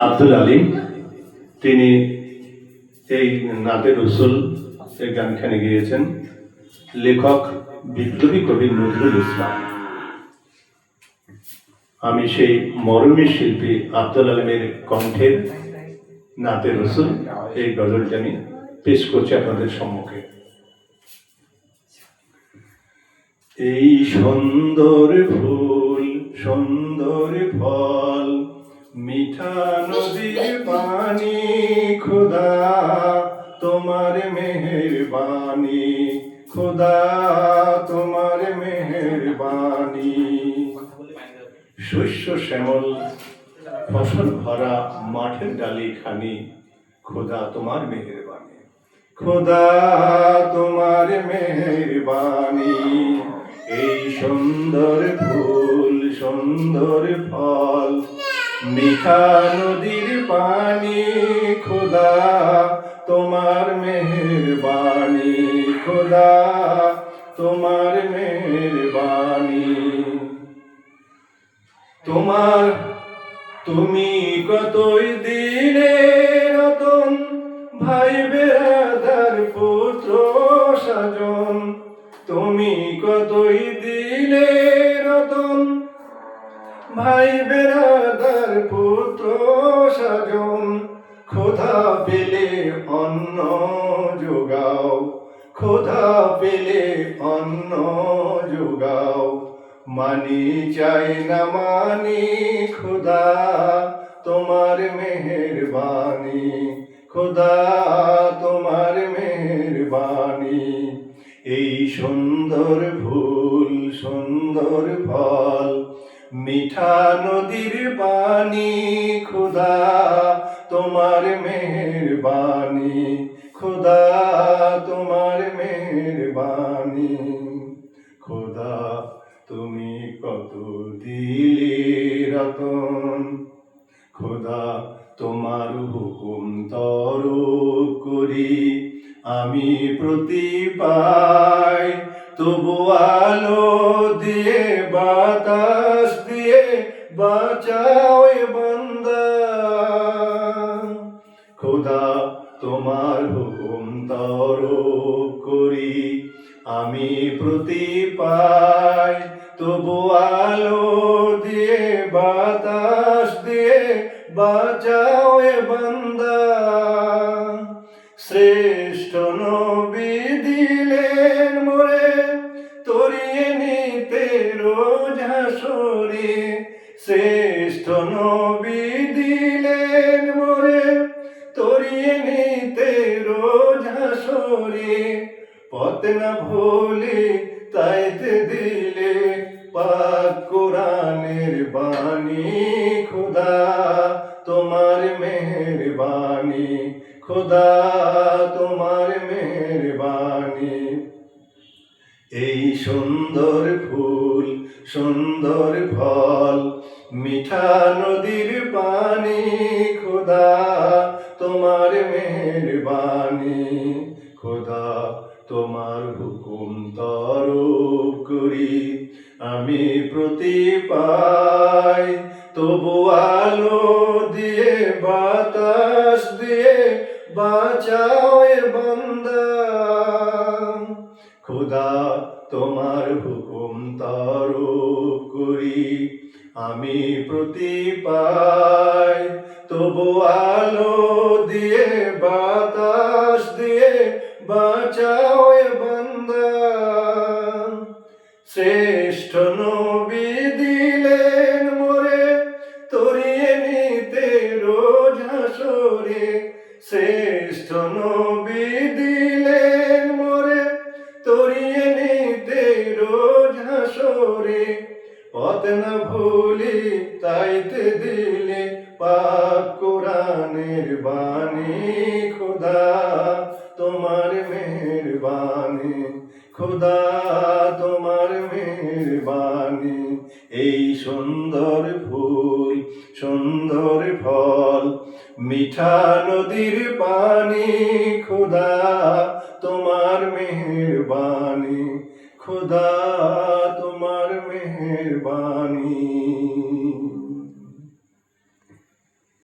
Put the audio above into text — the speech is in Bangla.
আব্দুল আলিম তিনি এই নাতে রসুল এই গানখানে গিয়েছেন। লেখক বিপ্লবী কবি নজরুল ইসলাম। আমি সেই মরমী শিল্পী আব্দুল আলিমের কণ্ঠের নাতে রসুল এই গজলটা আমি পেশ করছি আপনাদের সম্মুখে। এই সুন্দর ফুল সুন্দর ফল মিঠা নদীর পানি, খোদা তোমার মেহেরবানি, খোদা তোমার মেহেরবানি। শস্য শ্যামল ফসল ভরা মাঠের ডালি খানি, খোদা তোমার মেহেরবানি, খোদা তোমার মেহেরবানি। এই সুন্দর ফুল সুন্দর ফল মিঠা নদীর পানি, খোদা তোমার মেহেরবানি, খোদা তোমার মেহেরবানি। তুমি কতই দিলে রতন, ভাই বেরাদার পুত্র স্বজন। তুমি কতই দিলে রতন, ভাই বেরাদার পুত্র স্বজন। খোদা পেলে অন্ন যোগাও, খোদা পেলে অন্ন যোগাও। মানি চাই না মানি, খোদা তোমার মেহেরবানি, খোদা তোমার মেহেরবানি। এই সুন্দর ফুল সুন্দর ফল মিঠা নদীর পানি, খোদা তোমার মেহেরবানি, খোদা তোমার মেহেরবানি। খোদা তুমি কত দিলে রতন, খোদা তোমার হুকুম তরক করি আমি প্রতি পাই। তবু আলো দিয়ে বাতাস দিয়ে বাঁচাও এ বান্দা, খোদা তোমার হুকুম তরক করি আমি প্রতি পাই। তবু আলো দিয়ে বাতাস দিয়ে বাঁচাও এ বান্দা। শ্রেষ্ঠ নবী দিলেন মোরে তরিয়ে নিতে রোজ হাসরে, শ্রেষ্ঠ নবী দিলেন মোরে তরিয়ে নিতে রোজ হাসরে। পথ না ভুলে তাইতে দিলে পাক কোরআনের বাণী, খোদা তোমার মেহেরবানি, খোদা তোমার মেহেরবানি। এই সুন্দর ফুল সুন্দর ফল মিঠা নদীর পানি, খোদা তোমার মেহেরবানি, খোদা তোমার হুকুম তরক করি আমি প্রতি পাই। তবু আলো দিয়ে বাতাস দিয়ে বাঁচাও এ বান্দা, খোদা তোমার হুকুম তরক করি আমি প্রতি পাই। তবু আলো দিয়ে বাতাস দিয়ে বাঁচাও এ বান্দা। শ্রেষ্ঠ নবী দিলেন মোরে তরিয়ে নিতে রোজ হাসরে, শ্রেষ্ঠ নবী দিলেন মোরে তরিয়ে নিতে রোজ হাসরে। পথ না ভুলি তাইতে দিলে পাক কোরআনের বাণী, খোদা তোমার মেহেরবানি, খোদা তোমার মেহেরবানি। এই সুন্দর ফুল সুন্দর ফল মিঠা নদীর পানি, খোদা তোমার মেহেরবানি, খোদা তোমার মেহেরবানি।